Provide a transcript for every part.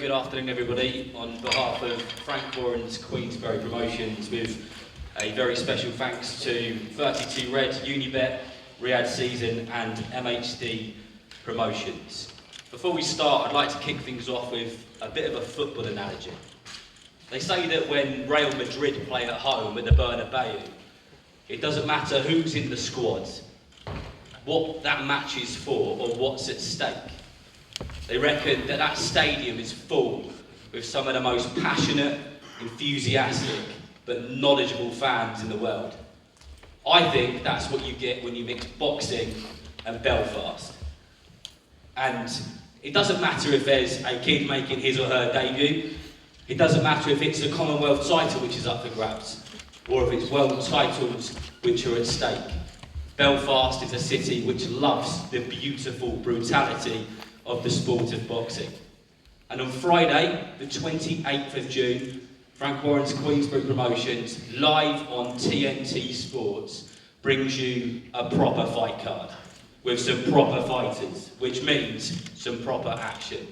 good afternoon everybody. On behalf of Frank Warren's Queensberry Promotions, with a very special thanks to 32 Red, Unibet, Riyadh Season and MHD Promotions. Before we start, I'd like to kick things off with a bit of a football analogy. They say that when Real Madrid play at home at the Bernabeu, it doesn't matter who's in the squad, what that match is for or what's at stake. They reckon that that stadium is full with some of the most passionate, enthusiastic, but knowledgeable fans in the world. I think that's what you get when you mix boxing and Belfast. And it doesn't matter if there's a kid making his or her debut. It doesn't matter if it's a Commonwealth title which is up for grabs, or if it's world titles which are at stake. Belfast is a city which loves the beautiful brutality of the sport of boxing. And on Friday, the 28th of June, Frank Warren's Queensberry Promotions, live on TNT Sports, brings you a proper fight card with some proper fighters, which means some proper action.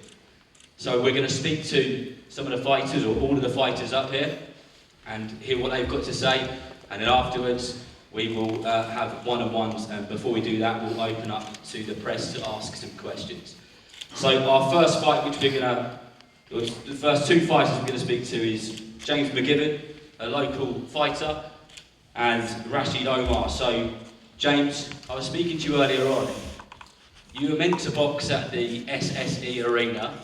So we're going to speak to some of the fighters, or all of the fighters up here, and hear what they've got to say, and then afterwards we will have one-on-ones, and before we do that we'll open up to the press to ask some questions. So our first fight, the first two fighters we're going to speak to is James McGivern, a local fighter, and Rashid Omar. So James, I was speaking to you earlier on. You were meant to box at the SSE Arena,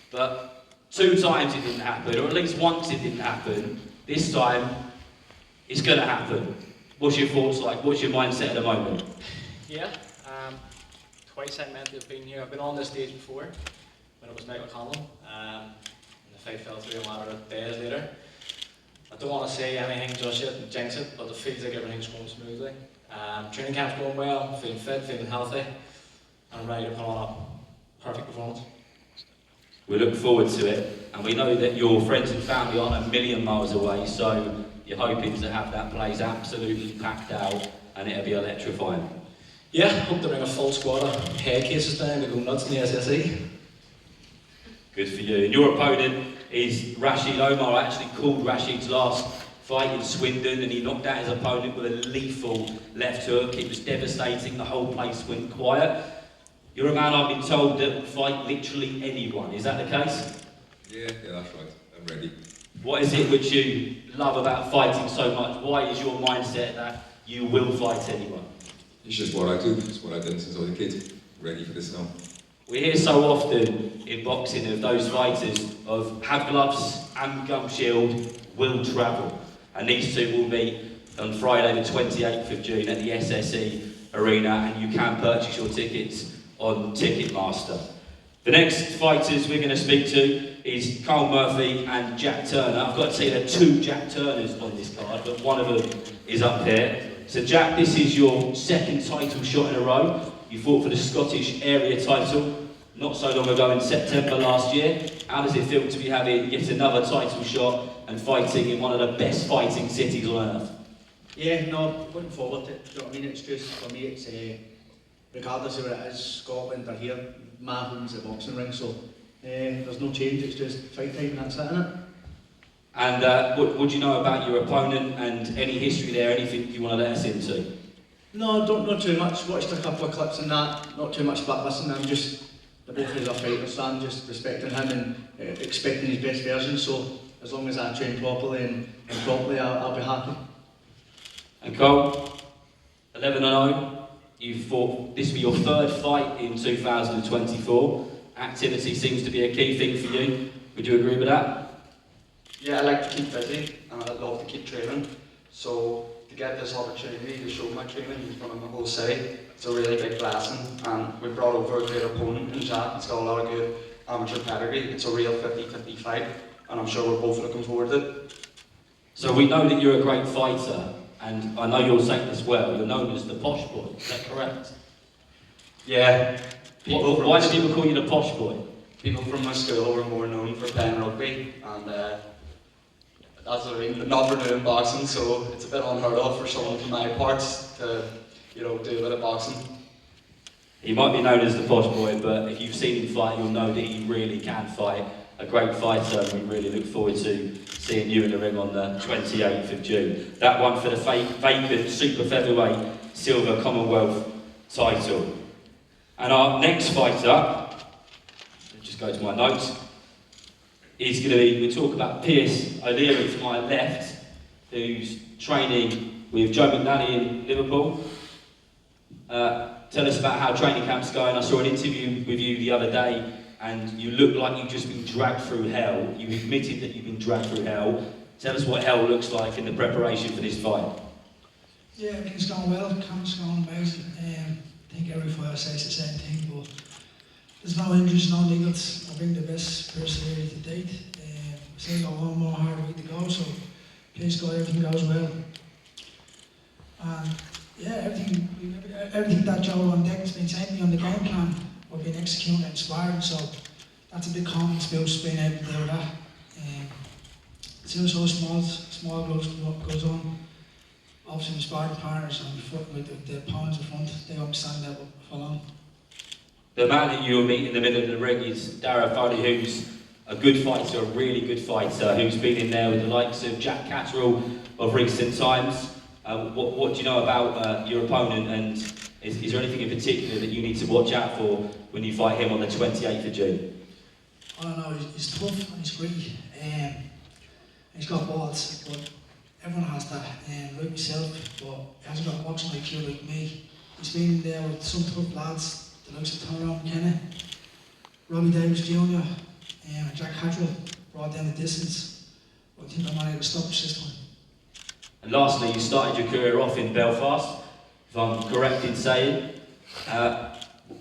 but 2 times it didn't happen, or at least once it didn't happen. This time, it's going to happen. What's your thoughts like? What's your mindset at the moment? Yeah, twice I meant to have been here. I've been on this stage before, when it was Mick with Conlan, and the fight fell through a matter of days later. I don't want to say anything just yet and jinx it, but it feels like everything's going smoothly. Training camp's going well, feeling fit, feeling healthy, and I'm ready to put on a perfect performance. We look forward to it, and we know that your friends and family aren't a million miles away, so you're hoping to have that place absolutely packed out and it'll be electrifying. Yeah, hope to bring a full squad of head cases down to go nuts in the SSE. Good for you. And your opponent is Rashid Omar. I actually called Rashid's last fight in Swindon, and he knocked out his opponent with a lethal left hook. It was devastating, the whole place went quiet. You're a man I've been told that will fight literally anyone. Is that the case? Yeah, that's right. I'm ready. What is it which you love about fighting so much? Why is your mindset that you will fight anyone? It's just what I do. It's what I've done since I was a kid. Ready for this now. We hear so often in boxing of those fighters of have gloves and gum shield, will travel. And these two will meet on Friday the 28th of June at the SSE Arena, and you can purchase your tickets on Ticketmaster. The next fighters we're going to speak to is Carl Murphy and Jack Turner. I've got to say there are 2 Jack Turners on this card, but one of them is up here. So Jack, this is your 2nd title shot in a row. You fought for the Scottish area title not so long ago in September last year. How does it feel to be having yet another title shot and fighting in one of the best fighting cities on earth? Yeah, no, looking forward to it. Do you know what I mean? It's just, for me, it's regardless of where it is, Scotland or here, my home's the boxing ring, so there's no change, it's just fight time and that's it, innit? And what do you know about your opponent and any history there, anything you want to let us into? No, don't know too much. Watched a couple of clips and that, not too much but listen, I'm just, the both of us are fighters, so I'm just respecting him and expecting his best version, so as long as I train properly and properly, I'll be happy. And Colm, 11-0, you fought, this will be your 3rd fight in 2024. Activity seems to be a key thing for you. Would you agree with that? Yeah, I like to keep busy and I love to keep training. So to get this opportunity to show my training in front of the whole city, it's a really big blessing. And we brought over a great opponent in Jack. It's got a lot of good amateur pedigree. It's a real 50-50 fight, and I'm sure we're both looking forward to it. So we know that you're a great fighter, and I know you're saying as well, you're known as the posh boy, is that correct? Yeah. Why do people call you the posh boy? People from my school were more known for playing rugby, and that's the reason, not for doing boxing, so it's a bit unheard of for someone from my parts to, do a bit of boxing. He might be known as the posh boy, but if you've seen him fight, you'll know that he really can fight. a great fighter, and we really look forward to seeing you in the ring on the 28th of June. That one for the vacant super featherweight silver Commonwealth title. And our next fighter, just go to my notes, is going to be, we'll talk about Pierce O'Leary to my left, who's training with Joe McNally in Liverpool. Tell us about how training camp's going. I saw an interview with you the other day, and you look like you've just been dragged through hell. You admitted that you've been dragged through hell. Tell us what hell looks like in the preparation for this fight. Yeah, everything's going well. Camp's going amazing. I think every fight I say it's the same thing, but there's no injuries, no niggles. I bring the best person here to date. I say got one more hard week to go, so please God, everything goes well. And yeah, everything that Joe on deck has been saying to me on the game plan, we've been executing and inspiring, so that's a big confidence boost being able to do that. As soon as those small gloves goes on, obviously the sparring partners and with the opponents in front, they understand that for long. The man that you'll meet in the middle of the ring is Darragh Foley, who's a good fighter, a really good fighter, who's been in there with the likes of Jack Catterall of recent times. What do you know about your opponent, and is there anything in particular that you need to watch out for when you fight him on the 28th of June? I don't know, he's tough and he's gritty. He's got balls, but everyone has that, like myself, but he hasn't got boxing IQ like me. He's been in there with some tough lads, the likes of Conor, McGivern, Robbie Davis Jr. And Jack Catterall brought down the distance. But I think I'm able to stop this time. And lastly, you started your career off in Belfast, if I'm correct in saying.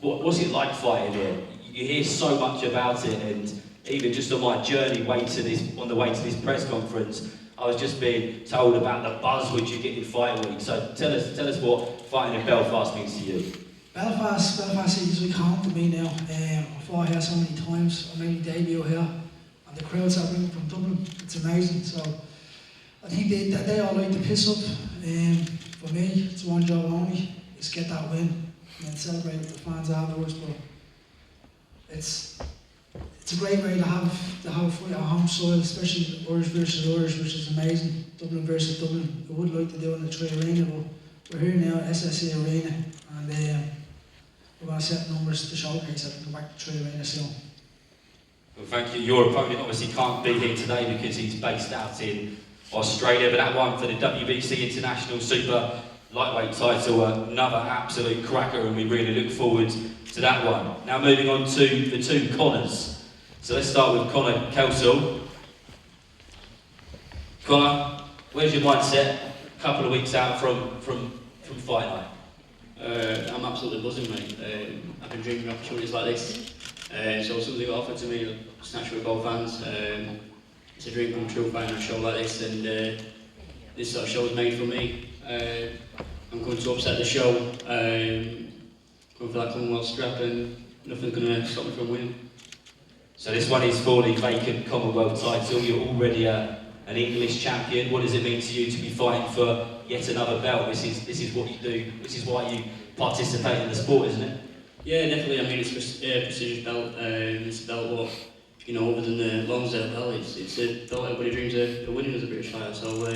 What's it like fighting here? You hear so much about it, and even just on my journey on the way to this press conference, I was just being told about the buzz which you get in fight week. So tell us what fighting in Belfast means to you. Belfast is like home to me now. I fought here so many times. I made my debut here, and the crowds I bring from Dublin, it's amazing. So I think they all like to piss up. For me, it's one job only, is get that win and then celebrate with the fans afterwards. But it's a great way to have a fight at home soil, especially Irish versus Irish, which is amazing. Dublin versus Dublin. I would like to do it in the Tree Arena, but we're here now at SSE Arena, and we're going to set numbers to showcase that we can go back to Tree Arena soon. Well, thank you. Your opponent obviously can't be here today because he's based out in Australia, but that one for the WBC International Super Lightweight title, another absolute cracker, and we really look forward to that one. Now moving on to the two Conors. So let's start with Conor Kelsall. Conor, where's your mindset a couple of weeks out from fight night? I'm absolutely buzzing, mate. I've been dreaming of opportunities like this. So something got offered to me, it's naturally both hands. It's a dream come true fighting a show like this, and this sort of show was made for me. I'm going to upset the show, going for that Commonwealth strap, and nothing's going to stop me from winning. So this one is for the vacant Commonwealth title. You're already an English champion. What does it mean to you to be fighting for yet another belt? This is what you do. This is why you participate in the sport, isn't it? Yeah, definitely. I mean, it's a prestigious belt. It's a belt what, you know, other than the Lonsdale belt, it's a belt everybody dreams of winning as a British fighter. So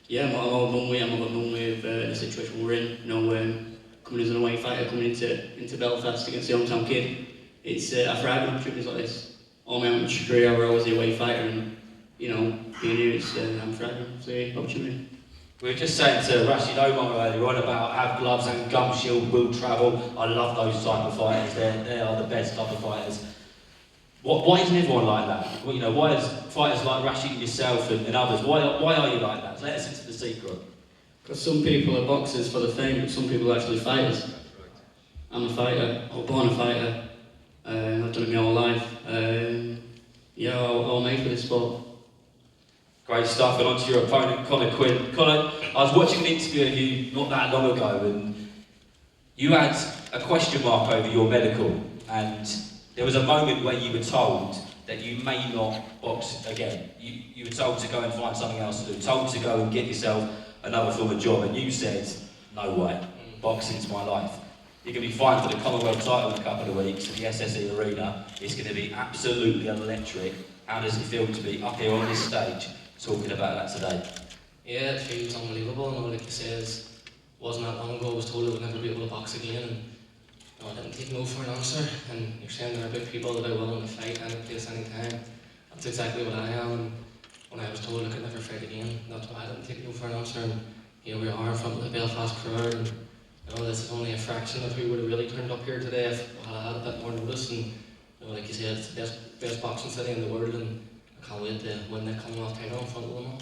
yeah, I'm all done with the situation we're in. You know, coming as an away fighter, coming into Belfast against the hometown kid. It's I thrive on opportunities like this. All my amateur career, I was always the away fighter, and you know, being here, I'm thriving for the opportunity. We were just saying to Rashid Omar earlier on about have gloves and gum shield will travel. I love those type of fighters. They are the best type of fighters. Why isn't everyone like that? Well, you know, why is fighters like Rashid and yourself and others? Why are you like that? Let us into the secret. Because some people are boxers for the fame, but some people are actually fighters. I'm a fighter. I was born a fighter. I've done it my whole life. Yeah, I'll made for this sport. Great stuff. And on to your opponent, Conor Quinn. Conor, I was watching an interview of you not that long ago, and you had a question mark over your medical, and there was a moment where you were told that you may not box again. You were told to go and find something else to do, told to go and get yourself another form of job, and you said, no way, boxing's my life. You're going to be fighting for the Commonwealth title in a couple of weeks at the SSE Arena. It's going to be absolutely electric. How does it feel to be up here on this stage talking about that today? Yeah, it feels unbelievable. You know, like you said, it wasn't that long ago I was told I would never be able to box again, and you know, I didn't take no for an answer. And you're saying there are big people that are willing to fight any place, any time. That's exactly what I am. And when I was told I could never fight again, that's why I didn't take no for an answer. And here we are in front of the Belfast crowd. And, you know, this is only a fraction of who would have really turned up here today if I had a bit more notice. And you know, like you said, it's the best boxing city in the world, and I can't wait to win that Commonwealth title in front of them all.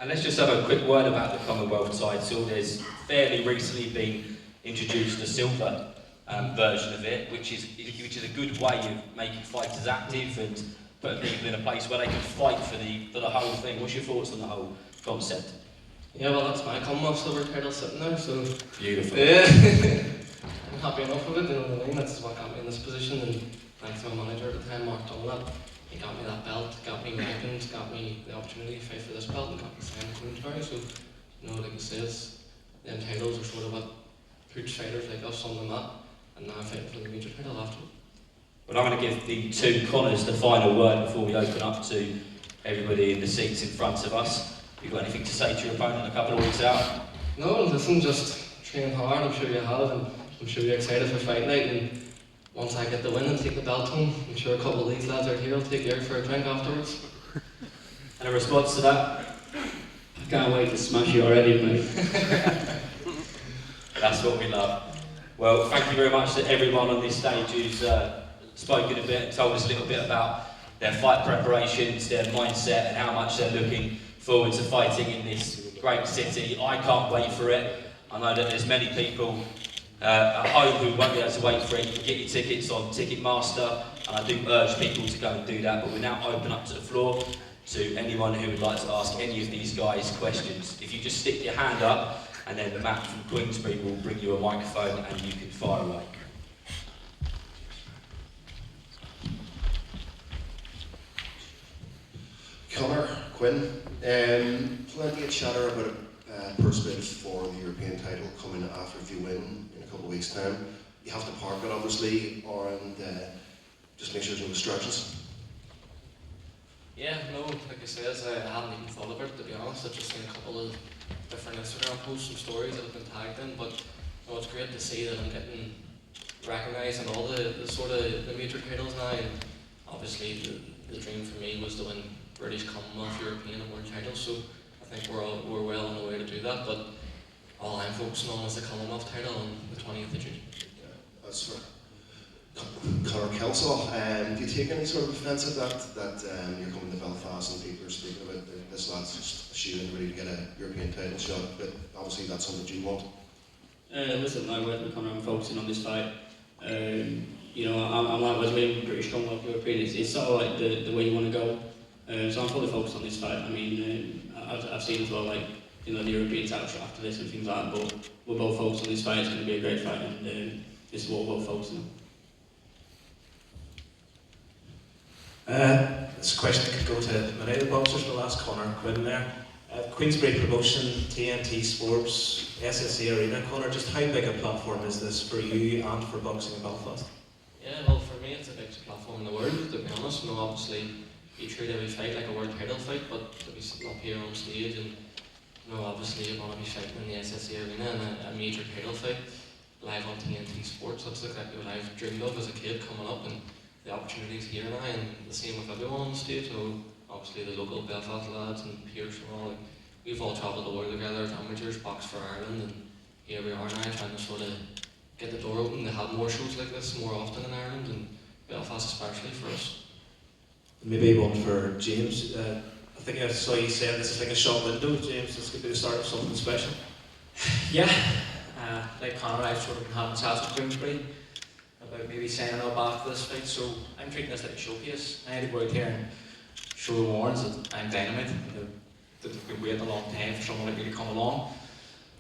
And let's just have a quick word about the Commonwealth title. There's fairly recently been introduced a silver version of it, which is a good way of making fighters active and putting people in a place where they can fight for the whole thing. What's your thoughts on the whole concept? Yeah, well, that's my Commonwealth silver title sitting there, so Beautiful. yeah. I'm happy enough with it, you know what I mean? That's what got me in this position, and thanks to my manager at the time, Mark Dunlop. He got me that belt, got me rankings, got me the opportunity to fight for this belt, and got me signed to Queensberry. So, you know, like you said, them titles are sort of what puts fighters like us on the map, and now I'm fighting for the major title after. Well, I'm going to give the two Conors the final word before we open up to everybody in the seats in front of us. You got anything to say to your opponent a couple of weeks out? No, listen, just train hard, I'm sure you have, and I'm sure you're excited for fight night, and once I get the win and take the belt home, I'm sure a couple of these lads out here will take you out for a drink afterwards. And a response to that? I can't wait to smash you already, mate. That's what we love. Well, thank you very much to everyone on this stage who's spoken a bit and told us a little bit about their fight preparations, their mindset, and how much they're looking forward to fighting in this great city. I can't wait for it. I know that there's many people at home who won't be able to wait for it. You can get your tickets on Ticketmaster, and I do urge people to go and do that. But we're now open up to the floor to anyone who would like to ask any of these guys questions. If you just stick your hand up, and then Matt from Queensberry will bring you a microphone and you can fire away. Conor, Quinn, plenty of chatter about a purse bid for the European title coming after if you win in a couple of weeks' time. You have to park it obviously, and just make sure there's no distractions. Yeah, no, like I said, I hadn't even thought about it, to be honest. I've just seen a couple of different Instagram posts and stories that have been tagged in, but you know, it's great to see that I'm getting recognised in all the sort of the major titles now. And obviously the dream for me was to win British, Commonwealth, European and World titles, so I think we're well on the way to do that, but all I'm focusing on is the Commonwealth title on the 20th of June. Yeah, that's fair. Conor, Kelsall, do you take any sort of offence at that you're coming to Belfast and people are speaking about this lad's just shooting ready to get a European title shot, but obviously that's something you want? Listen, I'm working with Conor, I'm focusing on this fight. You know, I'm like Wesley, British Commonwealth European, it's sort of like the way you want to go. So I'm fully focused on this fight. I mean, I've seen as well, like, you know, the European title shot after this and things like that, but we're both focused on this fight. It's going to be a great fight, and this is what we're both focusing on. This question could go to many of the boxers, but I'll ask Conor, Quinn there. Queensberry promotion, TNT Sports, SSE Arena. Conor, just how big a platform is this for you and for boxing in Belfast? Yeah, well, for me it's the biggest platform in the world, to be honest. You know, obviously you treat every fight like a world title fight, but to be sitting up here on stage and, you know, obviously you're going to be fighting in the SSE Arena in a major title fight live on TNT Sport. So that's exactly what I've dreamed of as a kid coming up, and the opportunities here now, and the same with everyone on the stage. So obviously the local Belfast lads and peers from all, like, we've all travelled the world together as amateurs, boxed for Ireland, and here we are now trying to sort of get the door open to have more shows like this more often in Ireland, and Belfast especially for us. Maybe one for James. I think I saw you saying this is like a shop window, James. This could be the start of something special. Yeah, like Conor, I've sort of been having chats with Queensberry about maybe signing up after this fight, so I'm treating this like a showcase. I had to go out here and show the Warrens that I'm dynamite, that they've been waiting a long time for someone like me to come along.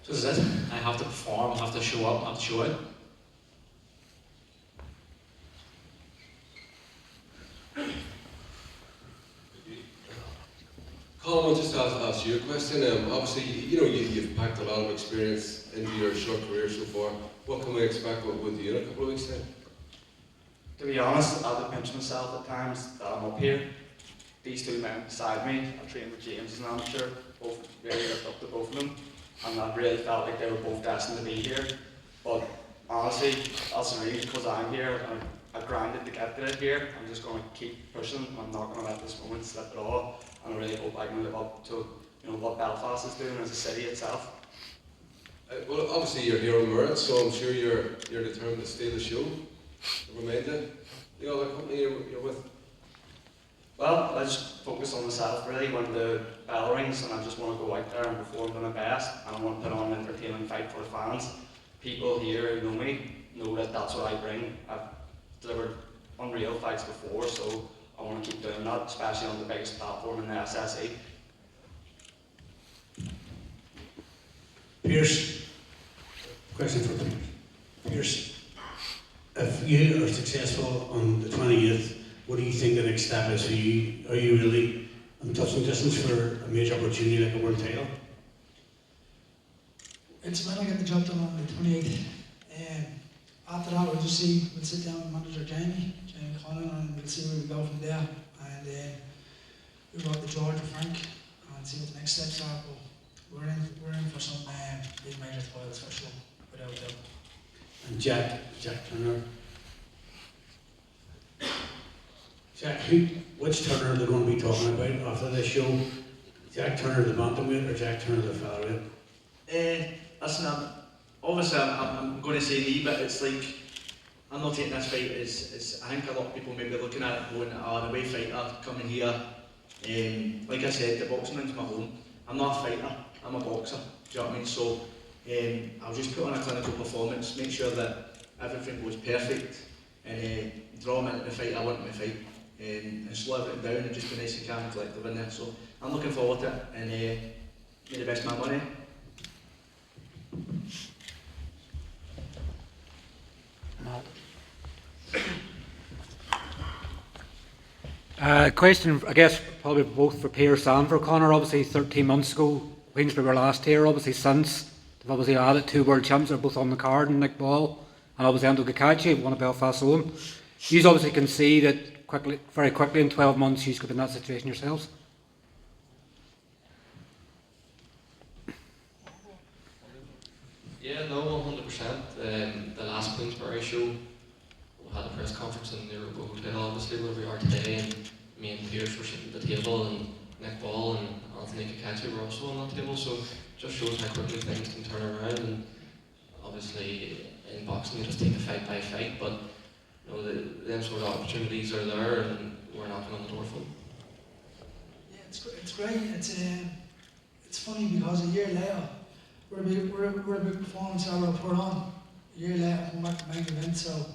So this is it. I have to perform, I have to show up, I have to show out. Colm, I'll just ask you a question. question. Obviously, you've packed a lot of experience into your short career so far. What can we expect with you in a couple of weeks' time? To be honest, I have to pinch myself at times that I'm up here. These two men beside me, I trained with James as an amateur, both really looked up to both of them, and I really felt like they were both destined to be here. But honestly, that's me, because I'm here, and I grinded to get to here. I'm just going to keep pushing. I'm not going to let this moment slip at all, and I really hope I can live up to what Belfast is doing as a city itself. Well, obviously you're here on merit, so I'm sure you're determined to steal the show. Remind the other company you're with. Well, I just focus on myself really when the bell rings, and I just want to go out there and perform to my best, and I want to put on an entertaining fight for the fans. People here who know me know that that's what I bring. I've delivered unreal fights before, so I want to keep doing that, especially on the biggest platform in the SSE. Pierce, question for Pierce. Pierce, if you are successful on the 28th, what do you think the next step is for you? Are you really in touching distance for a major opportunity like a world title? It's when I get the job done on the 28th. After that, we'll sit down with manager Jamie Conor, and we'll see where we go from there. And we'll go out to George or Frank and see what the next steps are. But we're in for some big major titles for sure, without doubt. And Jack Turner. Jack, which Turner are they going to be talking about after this show? Jack Turner the bantamweight or Jack Turner the featherweight? Listen, obviously I'm going to say me, but it's like, I'm not taking this fight as I think a lot of people may be looking at it going, the way fighter coming here. Like I said, the boxing ring's my home. I'm not a fighter, I'm a boxer, do you know what I mean? So I'll just put on a clinical performance, make sure that everything goes perfect, and draw them into the fight I want them to fight, and slow everything down and just be nice and calm and collective in there. So I'm looking forward to it, and may the best man win. Question, I guess, probably both for Pierce and for Conor. Obviously, 13 months ago, Queensberry were last here. Obviously, since they've obviously added 2 world champs, they're both on the card, and Nick Ball and obviously Anto Cacace, one of Belfast's own. You obviously can see that very quickly in 12 months, you've got in that situation yourselves. Yeah, no, 100%. The last Queensberry show, we had a press conference in the Europa Hotel, obviously, where we are today, and me and Pierce were sitting at the table, and Nick Ball and Anthony Cacace were also on that table, so it just shows how quickly things can turn around. And obviously, in boxing, you just take it fight by fight, but them sort of opportunities are there, and we're knocking on the door for them. Yeah, it's great. It's funny because a year later, we're a big performance I will put on. A year later, come back to main event, so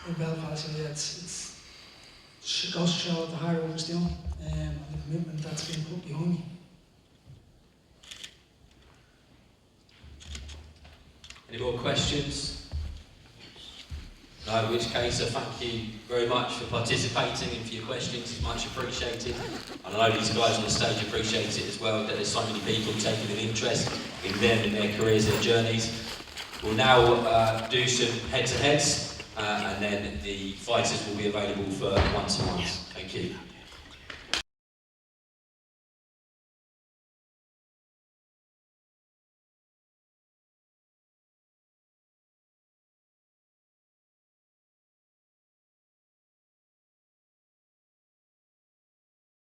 in Belfast, so yeah, it goes to show the hard work was doing and the commitment that's been put behind me. Any more questions? No, in which case, thank you very much for participating and for your questions. It's much appreciated. And I know these guys on the stage appreciate it as well, that there's so many people taking an interest in them, in their careers, their journeys. We'll now do some head-to-heads, and then the fighters will be available for one-to-ones. Thank you.